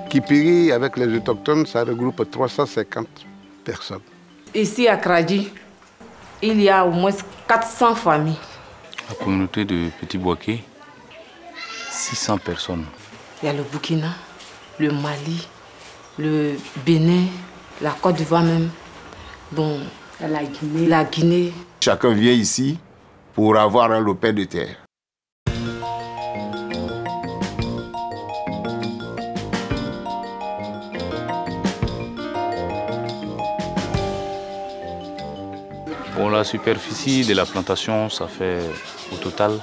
Kipiri, avec les autochtones, ça regroupe 350 personnes. Ici à Kradi, il y a au moins 400 familles. La communauté de Petit Bouaké, 600 personnes. Il y a le Burkina, le Mali, le Bénin, la Côte d'Ivoire même, bon, la Guinée. Chacun vient ici pour avoir un lopin de terre. Bon, la superficie de la plantation, ça fait au total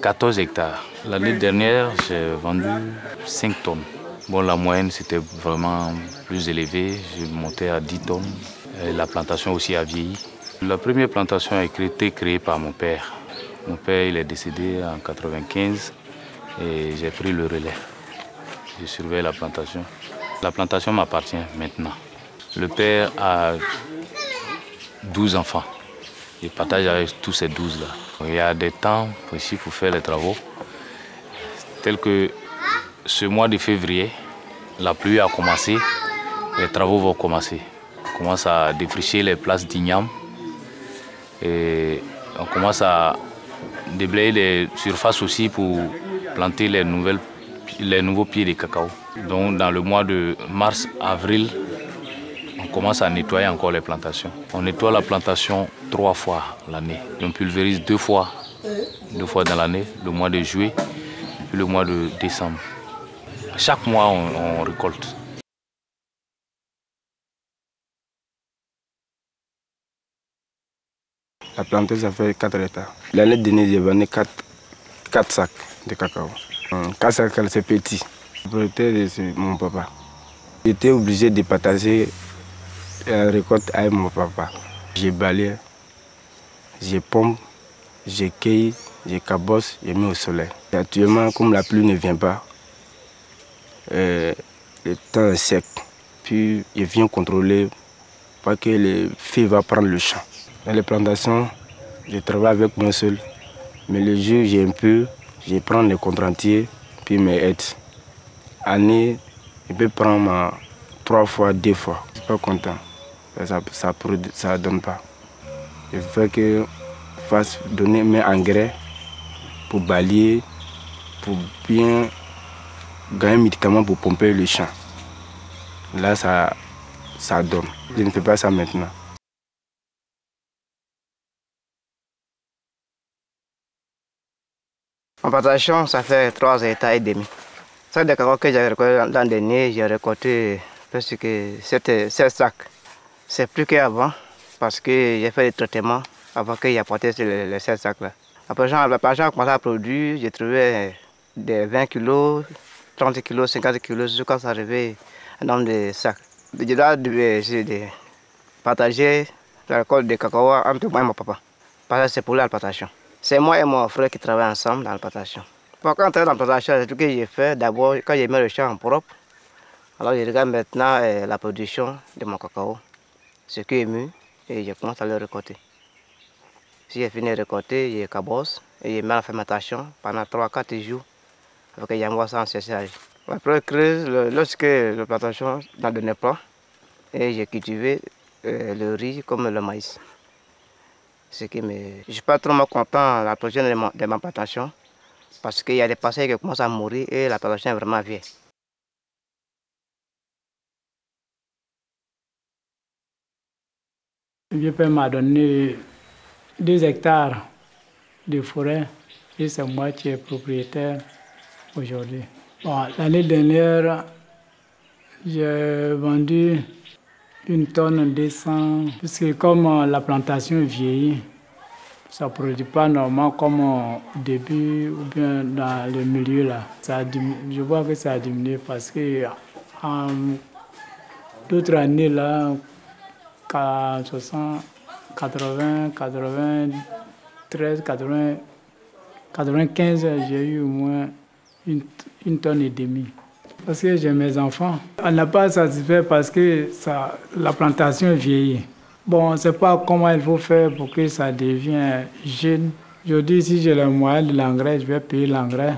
14 hectares. L'année dernière, j'ai vendu 5 tonnes. Bon, la moyenne, c'était vraiment plus élevé. J'ai monté à 10 tonnes. Et la plantation aussi a vieilli. La première plantation a été créée par mon père. Mon père, il est décédé en 1995 et j'ai pris le relais. Je surveille la plantation. La plantation m'appartient maintenant. Le père a 12 enfants. Je partage avec tous ces 12 là. Il y a des temps précis pour faire les travaux. Tel que ce mois de février, la pluie a commencé, les travaux vont commencer. On commence à défricher les places d'igname et on commence à déblayer les surfaces aussi pour planter les nouveaux pieds de cacao. Donc dans le mois de mars, avril, on commence à nettoyer encore les plantations. On nettoie la plantation 3 fois l'année. On pulvérise 2 fois dans l'année, le mois de juillet et le mois de décembre. Chaque mois, on récolte. La plantation, ça fait 4 hectares. L'année dernière, j'ai vendu 4 sacs de cacao. 4 sacs, c'est petit. C'est mon papa. J'étais obligé de partager la récolte avec mon papa. J'ai balayé, j'ai pompe, j'ai cueilli, j'ai cabosse, j'ai mis au soleil. Et actuellement, comme la pluie ne vient pas, le temps est sec. Puis je viens contrôler pas que le feu va prendre le champ. Dans les plantations, je travaille avec moi seul. Mais le jour où j'ai un peu, je prends les contre-entiers, puis mes aides. Année, je peux prendre 3 fois, 2 fois. Je ne suis pas content. Ça ne donne pas. Je veux que je fasse donner mes engrais pour balayer, pour bien gagner un médicament pour pomper le champ. Là, ça donne. Je ne fais pas ça maintenant. En plantation, ça fait 3 hectares et demi. Ça, des carottes que j'avais récolté l'an dernier, j'ai récolté presque 7 sacs. C'est plus qu'avant, parce que j'ai fait des traitements avant qu'il y ait apporté les 7 sacs là. Après, la plantation a commencé à produire, j'ai trouvé des 20 kg, 30 kg, 50 kg, jusqu'à ça arrivait un nombre de sacs. Je dois partager la récolte de cacao entre moi et mon papa. Parce que c'est pour la plantation. C'est moi et mon frère qui travaillent ensemble dans la plantation. Quand on travaille dans la plantation, c'est tout ce que j'ai fait. D'abord, quand j'ai mis le champ en propre, alors je regarde maintenant la production de mon cacao, ce qui est mûr, et je commence à le récolter. Si j'ai fini de récolter, je cabosse et je mets la fermentation pendant 3-4 jours, avec j'envoie ça en séchage. Après, lorsque la plantation n'a donné pas, et j'ai cultivé le riz comme le maïs. Je ne suis pas trop content de la production de ma plantation parce qu'il y a des parcelles qui commencent à mourir et la plantation est vraiment vieille. Mon père m'a donné 2 hectares de forêt et c'est moi qui est propriétaire aujourd'hui. Bon, l'année dernière, j'ai vendu 1 tonne 200, parce que comme la plantation vieillit, ça ne produit pas normalement comme au début ou bien dans le milieu là. Je vois que ça a diminué parce que d'autres années là, 60, 80, 93, 80, 95, j'ai eu au moins 1 tonne et demie. Parce que j'ai mes enfants. On n'a pas satisfait parce que la plantation vieillit. Bon, on ne sait pas comment il faut faire pour que ça devienne jeune. Je dis, si j'ai les moyens de l'engrais, je vais payer l'engrais.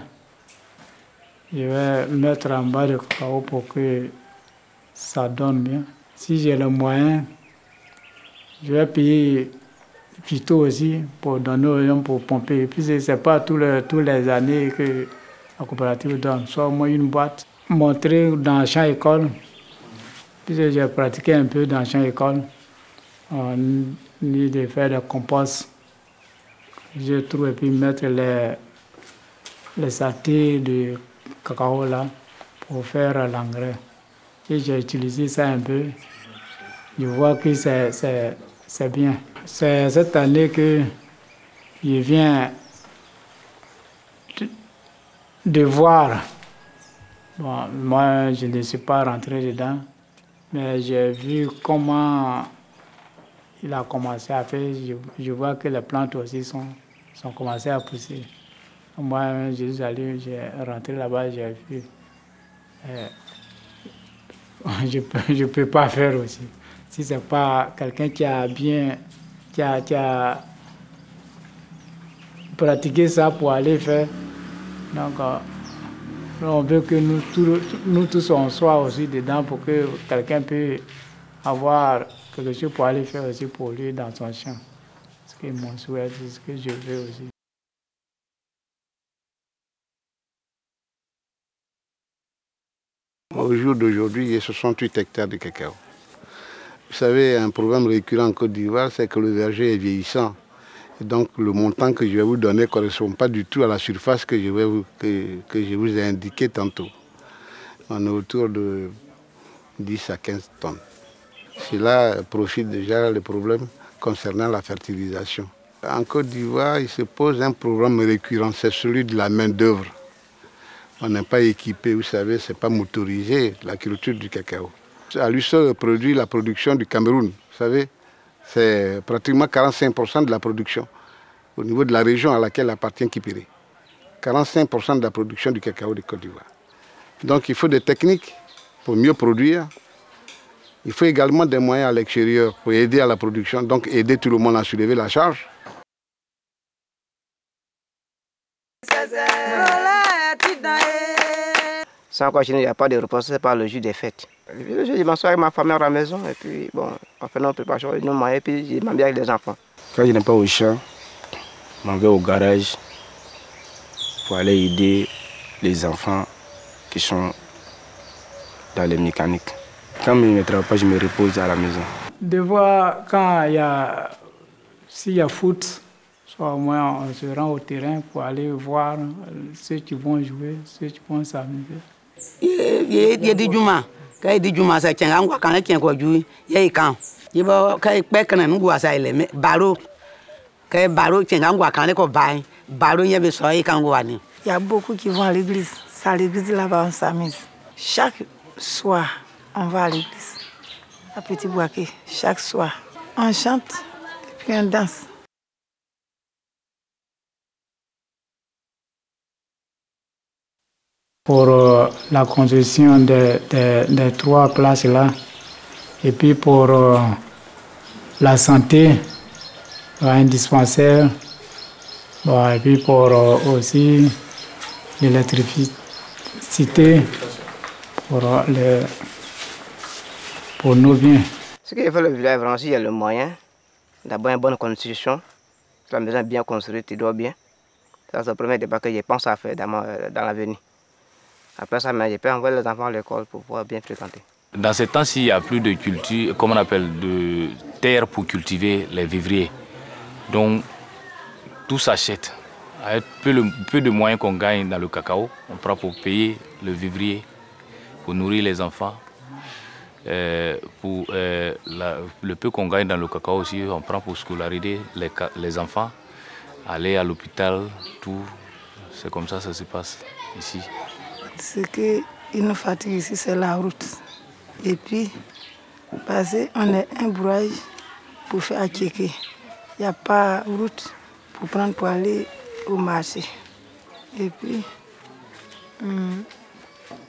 Je vais mettre en bas de cacao pour que ça donne bien. Si j'ai les moyens, je vais payer phyto aussi pour donner aux gens pour pomper. Et puis, ce n'est pas tous les années que la coopérative donne. Soit au moins une boîte. Montrer dans le champ école. Puis j'ai pratiqué un peu dans le champ école. On dit de faire des composts. Je trouve et puis mettre les saletés de cacao là pour faire l'engrais. Et j'ai utilisé ça un peu. Je vois que c'est bien. C'est cette année que je viens de voir. Bon, moi, je ne suis pas rentré dedans, mais j'ai vu comment il a commencé à faire. Je vois que les plantes aussi sont commencées à pousser. Moi, j'ai rentré là-bas, j'ai vu. Je peux pas faire aussi. Si ce n'est pas quelqu'un qui a pratiqué ça pour aller faire. Donc, on veut que nous tous on soit aussi dedans pour que quelqu'un puisse avoir quelque chose pour aller faire aussi pour lui dans son champ. C'est ce que mon souhait, c'est ce que je veux aussi. Au jour d'aujourd'hui, il y a 68 hectares de cacao. Vous savez, un problème récurrent en Côte d'Ivoire, c'est que le verger est vieillissant. Et donc le montant que je vais vous donner ne correspond pas du tout à la surface que je vous ai indiqué tantôt. On est autour de 10 à 15 tonnes. Cela profite déjà le problème concernant la fertilisation. En Côte d'Ivoire, il se pose un problème récurrent, c'est celui de la main-d'œuvre. On n'est pas équipé, vous savez, ce n'est pas motorisé, la culture du cacao. À lui seul produit la production du Cameroun, vous savez, c'est pratiquement 45% de la production au niveau de la région à laquelle appartient Kipiré. 45% de la production du cacao de Côte d'Ivoire. Donc il faut des techniques pour mieux produire. Il faut également des moyens à l'extérieur pour aider à la production, donc aider tout le monde à soulever la charge. Sans continuer, il n'y a pas de repos, c'est pas le jour des fêtes. Je m'assois avec ma famille à la maison et puis bon, on fait nos préparations, nous mangeons et puis je m'ambiance avec les enfants. Quand je n'ai pas au champ, je m'en vais au garage pour aller aider les enfants qui sont dans les mécaniques. Quand je ne travaille pas, je me repose à la maison. Des fois, quand s'il y a foot, soit au moins on se rend au terrain pour aller voir ceux qui vont jouer, ceux qui vont s'amuser. Il y a des juma, quand il y a des juma, ça tient encore quand il y a quoi jouer, il y a quand. Il y a quand il pète quand on voit ça il est baro, quand baro tient encore quand il est bain, baro il y a besoin il quand on voit. Il y a beaucoup qui vont à l'église. C'est à l'église là-bas on s'amuse. Chaque soir on va à l'église, à Petit Boaké. Chaque soir on chante et puis on danse. Pour la construction des 3 places là, et puis pour la santé, un dispensaire, bon, et puis pour aussi l'électricité pour nos biens. Ce qu'il faut le village, vraiment, s'il y a le moyen, d'abord une bonne construction, la maison est bien construite, tu dois bien. Ça, c'est le premier débat que je pense à faire dans l'avenir. Après ça, je peux envoyer les enfants à l'école pour pouvoir bien fréquenter. Dans ces temps-ci, il n'y a plus de culture, comme on appelle, de terre pour cultiver les vivriers. Donc, tout s'achète. Avec peu de moyens qu'on gagne dans le cacao, on prend pour payer le vivrier, pour nourrir les enfants. Pour le peu qu'on gagne dans le cacao aussi, on prend pour scolariser les enfants, aller à l'hôpital, tout. C'est comme ça que ça se passe ici. Ce qui nous fatigue ici, c'est la route. Et puis, parce qu'on est un brouillage pour faire à Tchéké. Il n'y a pas de route pour prendre pour aller au marché. Et puis,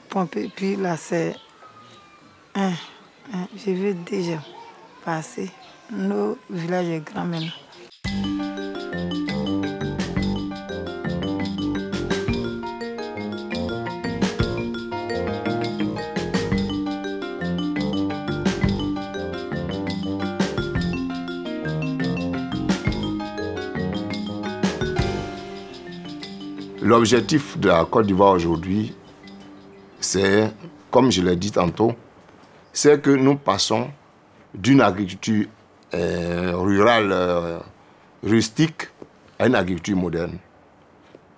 Pomper, puis là c'est je vais déjà passer. Nos villages est grand maintenant. L'objectif de la Côte d'Ivoire aujourd'hui, c'est, comme je l'ai dit tantôt, c'est que nous passons d'une agriculture rurale rustique à une agriculture moderne.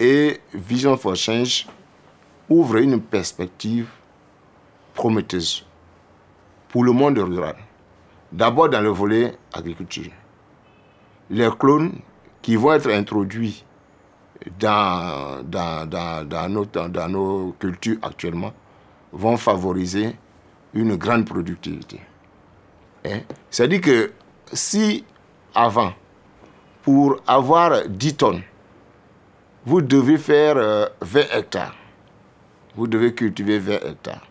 Et Vision for Change ouvre une perspective prometteuse pour le monde rural. D'abord dans le volet agriculture. Les clones qui vont être introduits dans nos cultures actuellement vont favoriser une grande productivité. C'est-à-dire que si avant, pour avoir 10 tonnes, vous devez faire 20 hectares, vous devez cultiver 20 hectares.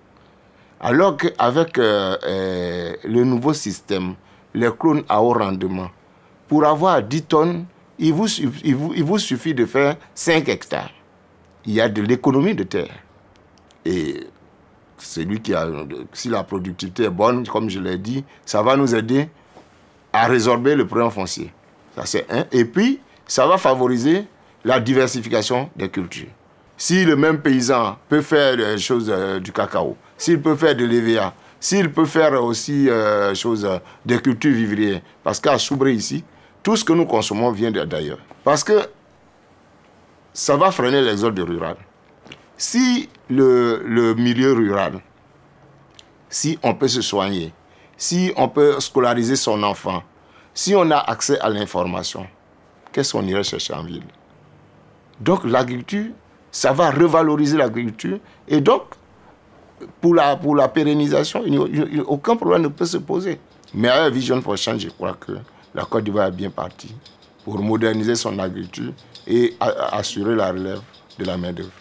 Alors qu'avec le nouveau système, les clones à haut rendement, pour avoir 10 tonnes, il vous suffit de faire 5 hectares. Il y a de l'économie de terre. Et celui qui a, si la productivité est bonne, comme je l'ai dit, ça va nous aider à résorber le problème foncier. Ça c'est un. Et puis, ça va favoriser la diversification des cultures. Si le même paysan peut faire des choses du cacao, s'il peut faire de l'EVA, s'il peut faire aussi des cultures vivrières, parce qu'à Soubré ici, tout ce que nous consommons vient d'ailleurs. Parce que ça va freiner l'exode rural. Si le milieu rural, si on peut se soigner, si on peut scolariser son enfant, si on a accès à l'information, qu'est-ce qu'on irait chercher en ville? Donc l'agriculture, ça va revaloriser l'agriculture. Et donc, pour la pérennisation, aucun problème ne peut se poser. Mais avec Vision for Change, je crois que la Côte d'Ivoire est bien partie pour moderniser son agriculture et assurer la relève de la main-d'œuvre.